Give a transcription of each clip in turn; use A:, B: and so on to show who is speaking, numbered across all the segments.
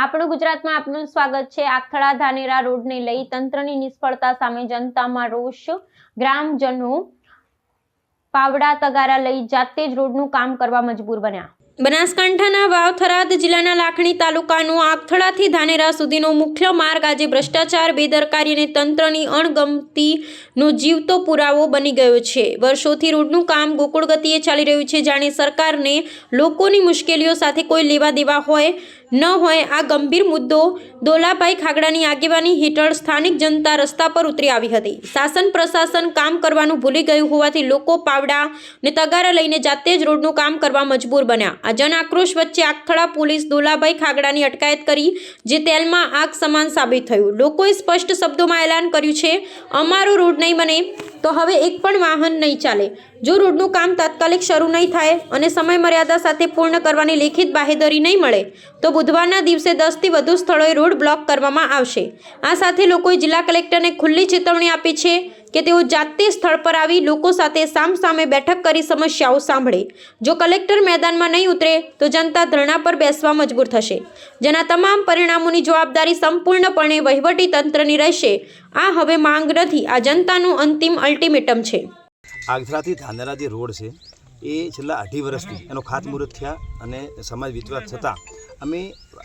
A: આપણું ગુજરાતમાં આપનું સ્વાગત છે। આખડા ધાનેરા રોડને લઈ તંત્રની નિષ્ફળતા સામે જનતામાં રોષ। ગ્રામજનો પાવડા તગારા લઈ જાતે જ રોડનું કામ કરવા મજબૂર બન્યા। બનાસકાંઠાના વાવ-થરાદ જિલ્લાના લાખણી તાલુકાનો આખથડાથી ધાનેરા સુધીનો મુખ્ય માર્ગ આજે ભ્રષ્ટાચાર, બેદરકારી અને તંત્રની અણગમતીનો જીવતો પુરાવો બની ગયો છે। વર્ષોથી રોડનું કામ ગોકુળ ગતિએ ચાલી રહ્યું છે। જાણે સરકારને લોકોની મુશ્કેલીઓ સાથે કોઈ લેવા દેવા હોય ન હોય। આ ગંભીર મુદ્દો દોલાભાઈ ખાગડાની આગેવાની હેઠળ સ્થાનિક જનતા રસ્તા પર ઉતરી આવી હતી। શાસન પ્રશાસન કામ કરવાનું ભૂલી ગયું હોવાથી લોકો પાવડા અને તગારા લઈને જાતે જ રોડનું કામ કરવા મજબૂર બન્યા। આ જન આક્રોશ વચ્ચે આખથડા પોલીસ દોલાભાઈ ખાગડાની અટકાયત કરી, જે તેલમાં આગ સમાન સાબિત થયું। લોકોએ સ્પષ્ટ શબ્દોમાં એલાન કર્યું છે, અમારો રોડ નહીં બને તો હવે એક પણ વાહન નહીં ચાલે। જો રોડનું કામ તાત્કાલિક શરૂ નહીં થાય અને સમય મર્યાદા સાથે પૂર્ણ કરવાની લેખિત બાહેધરી નહીં મળે તો બુધવારના દિવસે 10 થી વધુ સ્થળોએ રોડ બ્લોક કરવામાં આવશે। આ સાથે લોકોએ જિલ્લા કલેક્ટરને ખુલ્લી ચેતવણી આપી છે કે તેઓ જાતે સ્થળ પર આવી લોકો સાથે સામસામે બેઠક કરી સમસ્યાઓ સાંભળે। જો કલેક્ટર મેદાનમાં નહીં ઉતરે તો જનતા ધરણા પર બેસવા મજબૂર થશે, જેના તમામ પરિણામોની જવાબદારી સંપૂર્ણપણે વહીવટી તંત્રની રહેશે। આ હવે માંગ નથી, આ જનતાનું અંતિમ અલ્ટિમેટમ છે।
B: આખથડાથી ધાનેરા જે રોડ છે એ છેલ્લા 2.5 વર્ષથી એનો ખાતમુહૂર્ત થયા અને સમાજ વિતવા છતાં અમે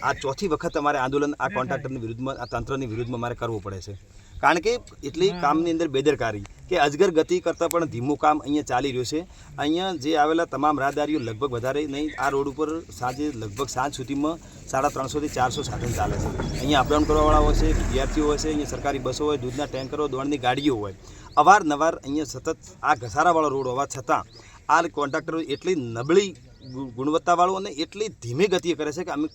B: આ ચોથી વખત અમારે આંદોલન આ કોન્ટ્રાક્ટરની વિરુદ્ધમાં, આ તંત્રની વિરુદ્ધમાં અમારે કરવું પડે છે। કારણ કે એટલી કામની અંદર બેદરકારી કે અજગર ગતિ કરતાં પણ ધીમું કામ અહીંયા ચાલી રહ્યું છે। અહીંયા જે આવેલા તમામ રાહદારીઓ લગભગ વધારે નહીં, આ રોડ ઉપર સાંજે લગભગ સાંજ સુધીમાં 350 થી 400 સાધન ચાલે છે। અહીંયા અપડાઉન કરવાવાળા હોય છે, વિદ્યાર્થીઓ હોય છે, અહીંયા સરકારી બસો હોય, દૂધના ટેન્કરો, દોડની ગાડીઓ હોય। અવારનવાર અહીંયા સતત આ ઘસારાવાળો રોડ હોવા છતાં આ કોન્ટ્રાક્ટરો એટલી નબળી ગુણવત્તાવાળું અને એટલી ધીમી ગતિએ કરે છે કે અમે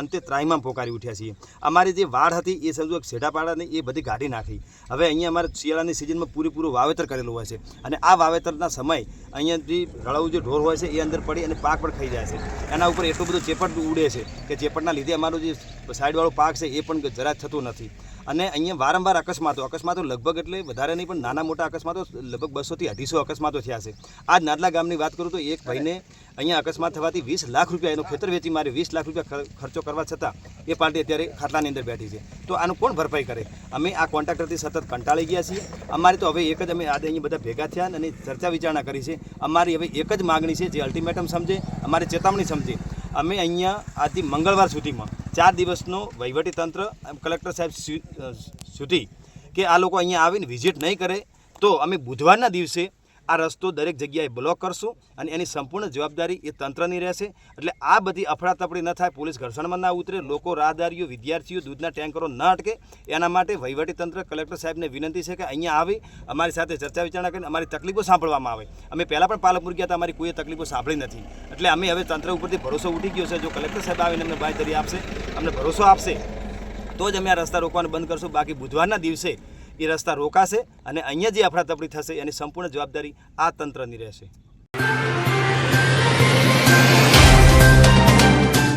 B: અંતે ત્રાહીમામ પોકારી ઉઠ્યા છીએ। અમારી જે વાડ હતી એ સમજો છેડાપાડાની એ બધી કાઢી નાખી। હવે અહીંયા અમારે શિયાળાની સિઝનમાં પૂરેપૂરું વાવેતર કરેલું હોય છે અને આ વાવેતરના સમય અહીંયાથી રળાવું જે ઢોર હોય છે એ અંદર પડી અને પાક પણ ખાઈ જાય છે। એના ઉપર એટલું બધું ચેપટ ઉડે છે કે ચેપટના લીધે અમારું જે સાઈડવાળો પાક છે એ પણ જરા થતું નથી। અને અહીંયા વારંવાર અકસ્માતો લગભગ એટલે વધારે નહીં પણ નાના મોટા અકસ્માતો લગભગ 200 થી 250 અકસ્માતો થયા છે। આ નાદલા ગામની વાત કરું તો એક ભાઈને અહીંયા અકસ્માત થવાથી 20 લાખ રૂપિયા એનું ખેતર વેચી મારે 20 લાખ રૂપિયા ખર્ચો કરવા છતાં એ પાર્ટી અત્યારે ખાટલાની અંદર બેઠી છે। તો આનું કોણ ભરપાઈ કરે? અમે આ કોન્ટ્રાક્ટરથી સતત કંટાળી ગયા છીએ। અમારી તો હવે એક જ અમે આજે અહીંયા બધા ભેગા થયા અને ચર્ચા વિચારણા કરી છે। અમારી હવે એક જ માગણી છે, જે અલ્ટિમેટમ સમજે, અમારી ચેતવણી સમજે। અમે અહીંયા આજથી મંગળવાર સુધીમાં 4 દિવસનો વહીવટીતંત્ર કલેક્ટર સાહેબ સુધી કે આ લોકો અહીંયા આવીને વિઝિટ નહીં કરે તો અમે બુધવારના દિવસે આ રસ્તો દરેક જગ્યાએ બ્લોક કરશું અને એની સંપૂર્ણ જવાબદારી એ તંત્રની રહેશે। એટલે આ બધી અફડાતફડી ન થાય, પોલીસ ઘર્ષણમાં ના ઉતરે, લોકો, રાહદારીઓ, વિદ્યાર્થીઓ, દૂધના ટેન્કરો ન અટકે, એના માટે વહીવટીતંત્ર કલેક્ટર સાહેબને વિનંતી છે કે અહીંયા આવી અમારી સાથે ચર્ચા વિચારણા કરીને અમારી તકલીફો સાંભળવામાં આવે। અમે પહેલાં પણ પાલકપુર ગયા હતા, અમારી કોઈ તકલીફો સાંભળી નથી। એટલે અમે હવે તંત્ર ઉપરથી ભરોસો ઉઠી ગયો છે। જો કલેક્ટર સાહેબ આવીને અમને બાંયધરી આપશે, અમને ભરોસો આપશે તો જ અમે આ રસ્તા રોકવાનું બંધ કરશું। બાકી બુધવારના દિવસે એ રસ્તા રોકાશે અને અહીંયા જે અફડાતફડી થશે એની સંપૂર્ણ જવાબદારી આ તંત્રની રહેશે।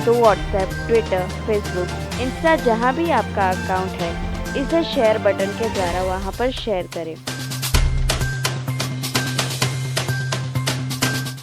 C: तो व्हाट्सएप, ट्विटर, फेसबुक, इंस्टा जहाँ भी आपका अकाउंट है, इसे शेयर बटन के द्वारा वहाँ पर शेयर करें।